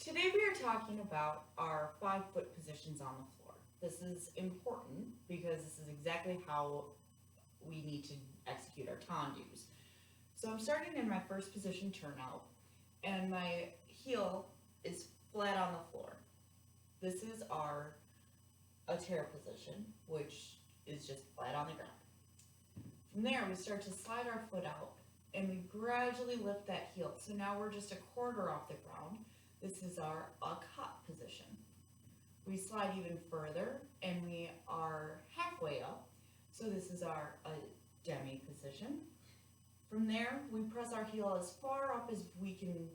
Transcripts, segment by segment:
Today we are talking about our 5 foot positions on the floor. This is important because this is exactly how we need to execute our tendus. So I'm starting in my first position turnout, and my heel is flat on the floor. This is our a tear position, which is just flat on the ground. From there, we start to slide our foot out, and we gradually lift that heel. So now we're just a quarter off the ground. This is our cot position. We slide even further, and we are halfway up. So this is our demi position. From there, we press our heel as far up as we can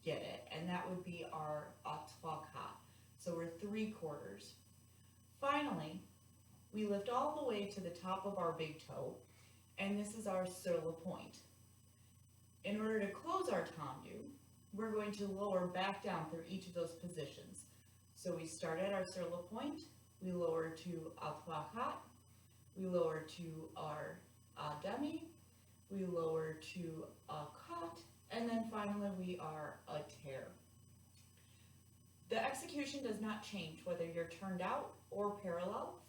get it, and that would be our trois cot. So we're 3/4. Finally, we lift all the way to the top of our big toe, and this is our sur la pointe. In order to close our tendu, we're going to lower back down through each of those positions. So we start at our sur la pointe, we lower to a trois cot, we lower to our demi, we lower to a cot, and then finally we are a tear. The execution does not change whether you're turned out or parallel.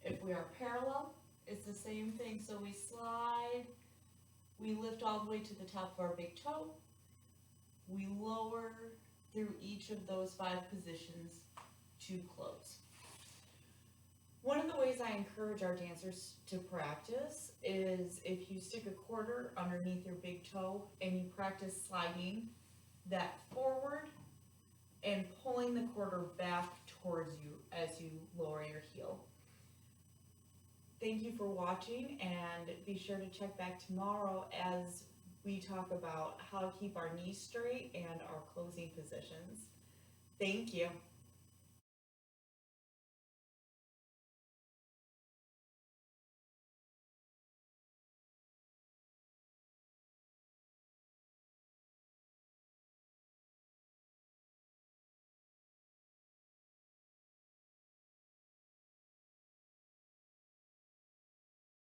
If we are parallel, it's the same thing. So we slide, we lift all the way to the top of our big toe, we lower through each of those 5 positions to close. One of the ways I encourage our dancers to practice is if you stick a quarter underneath your big toe and you practice sliding that forward and pulling the quarter back towards you as you lower your heel. Thank you for watching, and be sure to check back tomorrow as we talk about how to keep our knees straight and our closing positions. Thank you.